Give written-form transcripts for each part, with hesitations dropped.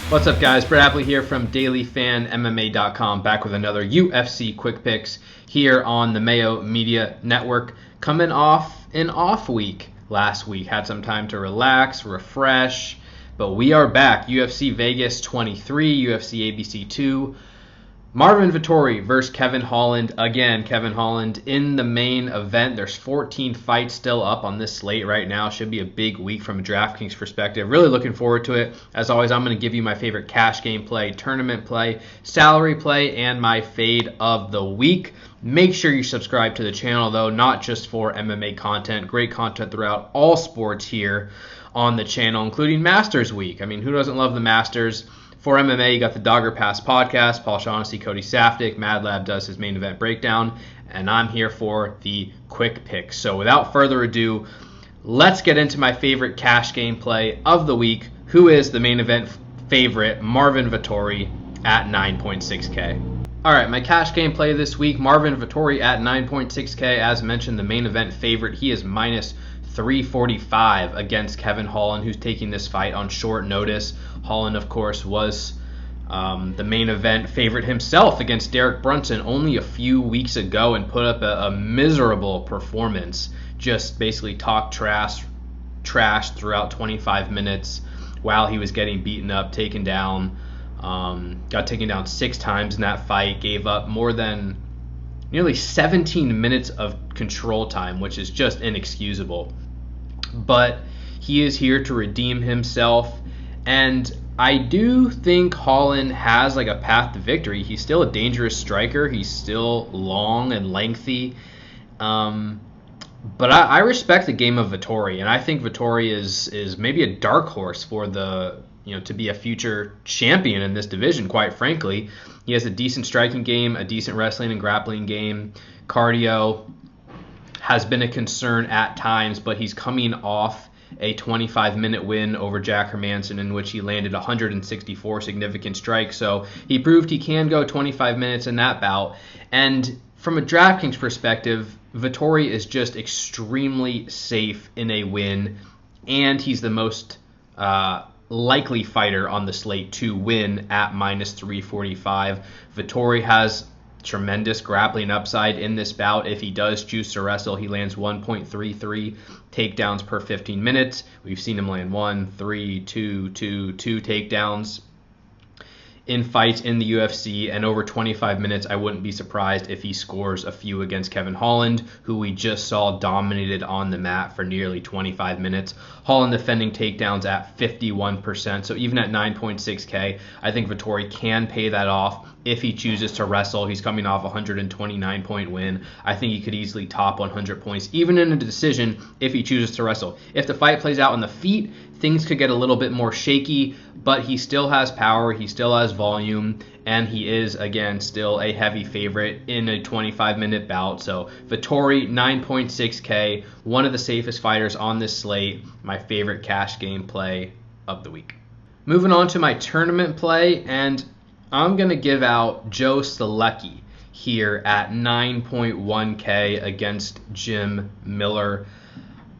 What's up, guys? Brett Appley here from dailyfanmma.com, back with another UFC Quick Picks here on the Mayo Media Network. Coming off an off week last week. Had some time to relax, refresh, but we are back. UFC Vegas 23, UFC ABC 2. Marvin Vettori versus Kevin Holland. Again, Kevin Holland in the main event. There's 14 fights still up on this slate right now. Should be a big week from a DraftKings perspective. Really looking forward to it. As always, I'm going to give you my favorite cash game play, tournament play, salary play, and my fade of the week. Make sure you subscribe to the channel, though, not just for MMA content. Great content throughout all sports here on the channel, including Masters Week. I mean, who doesn't love the Masters? For MMA, you got the Dogger Pass podcast. Paul Shaughnessy, Cody Safdie, Mad Lab does his main event breakdown, and I'm here for the quick picks. So without further ado, let's get into my favorite cash game play of the week. Who is the main event favorite? Marvin Vettori at 9.6K. All right, my cash game play this week, Marvin Vettori at 9.6K. As mentioned, the main event favorite. He is minus 345 against Kevin Holland, who's taking this fight on short notice. Holland, of course, was the main event favorite himself against Derek Brunson only a few weeks ago and put up a miserable performance. Just basically talked trash throughout 25 minutes while he was getting beaten up, taken down. Got taken down 6 times in that fight, gave up more than nearly 17 minutes of control time, which is just inexcusable. But he is here to redeem himself, and I do think Holland has like a path to victory. He's still a dangerous striker. He's still long and lengthy. But I respect the game of Vettori, and I think Vettori is maybe a dark horse for to be a future champion in this division, quite frankly. He has a decent striking game, a decent wrestling and grappling game. Cardio has been a concern at times, but he's coming off a 25-minute win over Jack Hermanson in which he landed 164 significant strikes. So he proved he can go 25 minutes in that bout. And from a DraftKings perspective, Vettori is just extremely safe in a win, and he's the most likely fighter on the slate to win at minus 345. Vettori has tremendous grappling upside in this bout. If he does choose to wrestle, he lands 1.33 takedowns per 15 minutes. We've seen him land 1, 3, 2 takedowns in fights in the UFC, and over 25 minutes, I wouldn't be surprised if he scores a few against Kevin Holland, who we just saw dominated on the mat for nearly 25 minutes. Holland defending takedowns at 51%, so even at 9.6K, I think Vettori can pay that off if he chooses to wrestle. He's coming off a 129-point win. I think he could easily top 100 points, even in a decision, if he chooses to wrestle. If the fight plays out on the feet, things could get a little bit more shaky, but he still has power, he still has volume, and he is, again, still a heavy favorite in a 25-minute bout. So Vettori, 9.6K, one of the safest fighters on this slate, my favorite cash game play of the week. Moving on to my tournament play, and I'm going to give out Joe Solecki here at 9.1K against Jim Miller.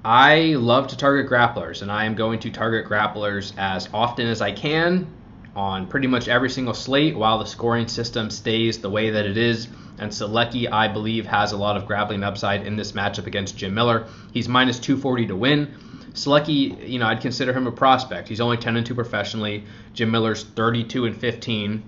I love to target grapplers, and I am going to target grapplers as often as I can on pretty much every single slate while the scoring system stays the way that it is. And Solecki, I believe, has a lot of grappling upside in this matchup against Jim Miller. He's minus 240 to win. Solecki, I'd consider him a prospect. He's only 10-2 professionally. Jim Miller's 32-15.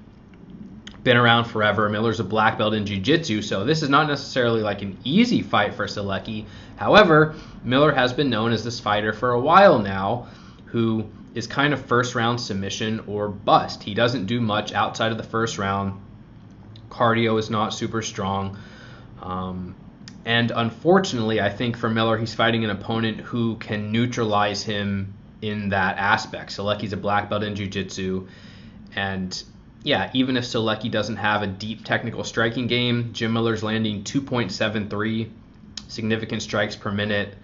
Been around forever. Miller's a black belt in jiu-jitsu, so this is not necessarily like an easy fight for Solecki. However, Miller has been known as this fighter for a while now who is kind of first-round submission or bust. He doesn't do much outside of the first round. Cardio is not super strong. And unfortunately, I think for Miller, he's fighting an opponent who can neutralize him in that aspect. Solecki's a black belt in jiu-jitsu, and yeah, even if Solecki doesn't have a deep technical striking game, Jim Miller's landing 2.73 significant strikes per minute.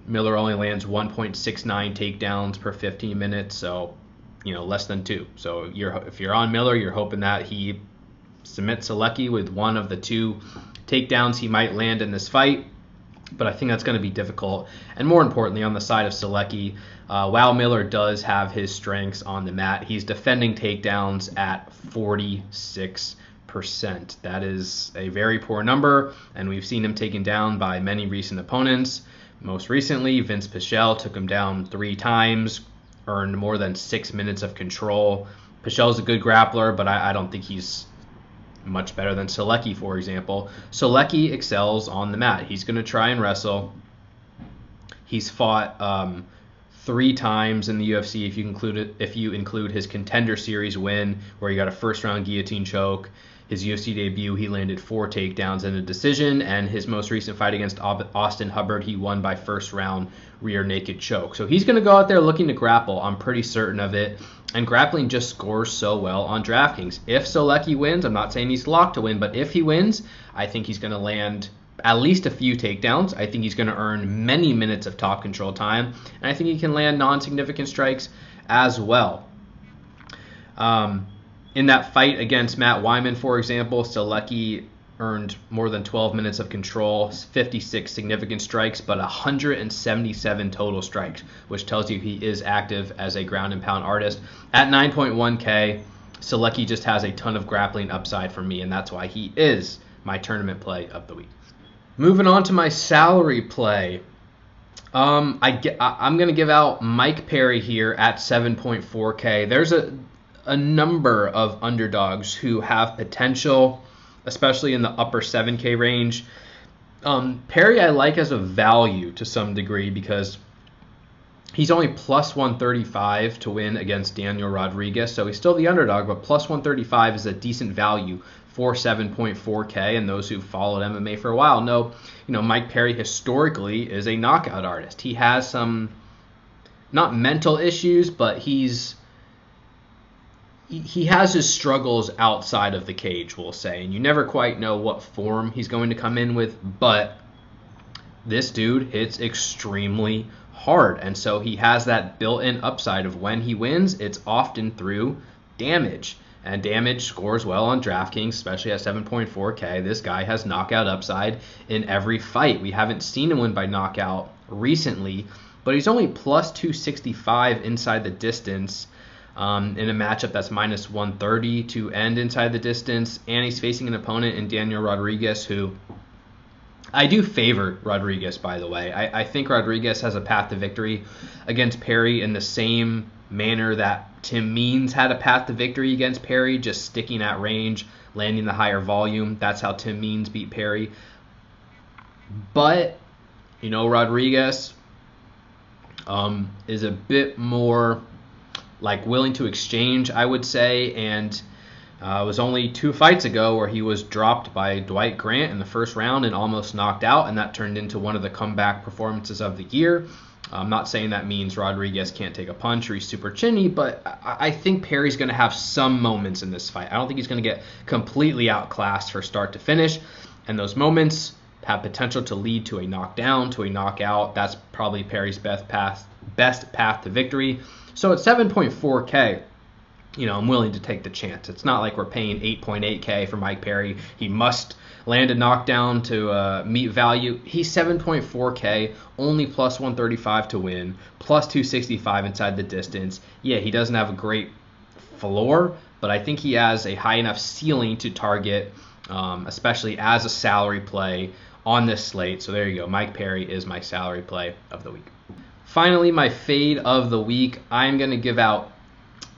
Miller only lands 1.69 takedowns per 15 minutes, so less than 2. So if you're on Miller, you're hoping that he submits Solecki with one of the 2 takedowns he might land in this fight. but I think that's going to be difficult. And more importantly, on the side of Selecki, Wow Miller does have his strengths on the mat. He's defending takedowns at 46%. That is a very poor number, and we've seen him taken down by many recent opponents. Most recently, Vince Pichel took him down 3 times, earned more than 6 minutes of control. Pichel's a good grappler, but I don't think he's much better than Selecki, for example. Selecki excels on the mat. He's going to try and wrestle. He's fought 3 times in the UFC if you include his Contender Series win, where he got a first-round guillotine choke. His UFC debut, he landed 4 takedowns and a decision, and his most recent fight against Austin Hubbard, he won by first-round rear naked choke. So he's going to go out there looking to grapple. I'm pretty certain of it. And grappling just scores so well on DraftKings. If Selecki wins, I'm not saying he's locked to win, but if he wins, I think he's going to land at least a few takedowns. I think he's going to earn many minutes of top control time, and I think he can land non-significant strikes as well. In that fight against Matt Wyman, for example, Selecki earned more than 12 minutes of control, 56 significant strikes, but 177 total strikes, which tells you he is active as a ground and pound artist. At 9.1K, Selecki just has a ton of grappling upside for me, and that's why he is my tournament play of the week. Moving on to my salary play. I'm going to give out Mike Perry here at 7.4K. There's a number of underdogs who have potential, especially in the upper 7K range. Perry I like as a value to some degree because he's only plus 135 to win against Daniel Rodriguez, so he's still the underdog, but plus 135 is a decent value for 7.4K, and those who've followed MMA for a while know, Mike Perry historically is a knockout artist. He has some, not mental issues, but he has his struggles outside of the cage, we'll say, and you never quite know what form he's going to come in with, but this dude hits extremely hard, and so he has that built-in upside of when he wins, it's often through damage, and damage scores well on DraftKings, especially at 7.4K. This guy has knockout upside in every fight. We haven't seen him win by knockout recently, but he's only plus 265 inside the distance in a matchup that's minus 130 to end inside the distance, and he's facing an opponent in Daniel Rodriguez, who I do favor Rodriguez, by the way. I think Rodriguez has a path to victory against Perry in the same manner that Tim Means had a path to victory against Perry, just sticking at range, landing the higher volume. That's how Tim Means beat Perry. But, Rodriguez is a bit more willing to exchange, I would say, and it was only 2 fights ago where he was dropped by Dwight Grant in the first round and almost knocked out, and that turned into one of the comeback performances of the year. I'm not saying that means Rodriguez can't take a punch or he's super chinny, but I think Perry's going to have some moments in this fight. I don't think he's going to get completely outclassed from start to finish, and those moments have potential to lead to a knockdown, to a knockout. That's probably Perry's best path to victory. So at 7.4K, I'm willing to take the chance. It's not like we're paying 8.8K for Mike Perry. He must land a knockdown to meet value. He's 7.4K, only plus 135 to win, plus 265 inside the distance. Yeah, he doesn't have a great floor, but I think he has a high enough ceiling to target, especially as a salary play on this slate. So there you go. Mike Perry is my salary play of the week. Finally, my fade of the week, I'm going to give out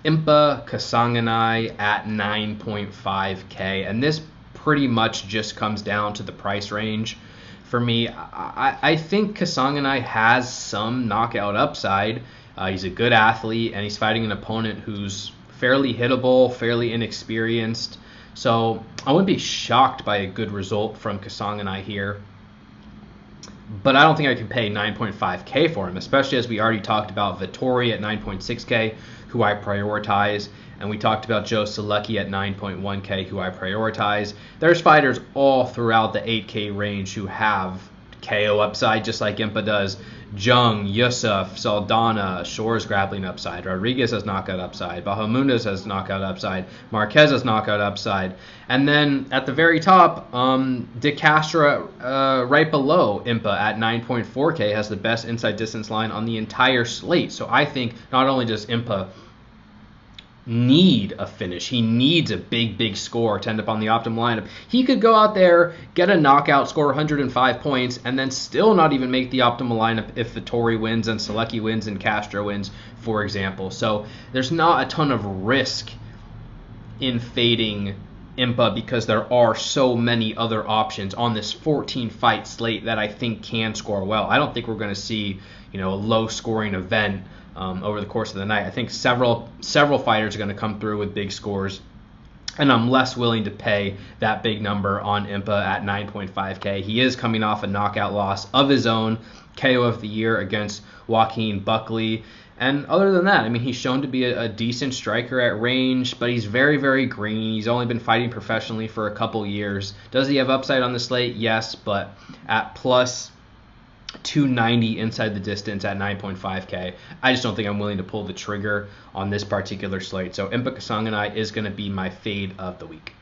Impa Kasanganay at 9.5K, and this pretty much just comes down to the price range. For me, I think Kasanganay has some knockout upside. He's a good athlete, and he's fighting an opponent who's fairly hittable, fairly inexperienced. So I wouldn't be shocked by a good result from Kasanganay here. But I don't think I can pay 9.5K for him, especially as we already talked about Vettori at 9.6K, who I prioritize, and we talked about Joe Selecki at 9.1K, who I prioritize. There's fighters all throughout the 8K range who have KO upside, just like Impa does. Jung, Yusuf, Saldana, Shore's grappling upside. Rodriguez has knockout upside. Bahamundes has knockout upside. Marquez has knockout upside. And then at the very top, De Castro right below Impa at 9.4K has the best inside distance line on the entire slate. So I think not only does Impa need a finish, he needs a big score to end up on the optimal lineup. He could go out there, get a knockout, score 105 points, and then still not even make the optimal lineup if Vettori wins and Selecki wins and Castro wins, for example. So there's not a ton of risk in fading Impa because there are so many other options on this 14-fight slate that I think can score well. I don't think we're going to see, a low-scoring event over the course of the night. I think several fighters are going to come through with big scores, and I'm less willing to pay that big number on Impa at 9.5K. He is coming off a knockout loss of his own, KO of the year against Joaquin Buckley. And other than that, he's shown to be a decent striker at range, but he's very green. He's only been fighting professionally for a couple years. Does he have upside on the slate? Yes, but at plus 290 inside the distance at 9.5K, I just don't think I'm willing to pull the trigger on this particular slate. So Impa Kasanganay is going to be my fade of the week.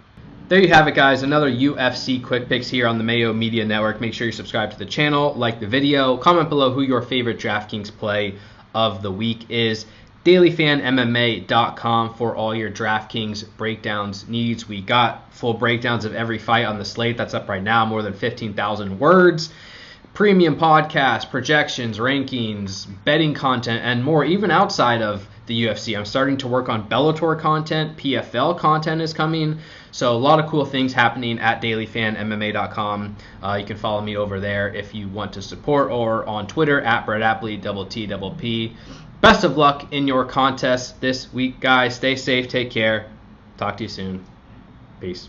There you have it, guys. Another UFC Quick Picks here on the Mayo Media Network. Make sure you subscribe to the channel, like the video, comment below who your favorite DraftKings play of the week is. DailyFanMMA.com for all your DraftKings breakdowns needs. We got full breakdowns of every fight on the slate. That's up right now, more than 15,000 words. Premium podcasts, projections, rankings, betting content, and more, even outside of the UFC. I'm starting to work on Bellator content. PFL content is coming. So a lot of cool things happening at DailyFanMMA.com. You can follow me over there if you want to support, or on Twitter at Brett Appley, @TTP. Best of luck in your contest this week, guys. Stay safe. Take care. Talk to you soon. Peace.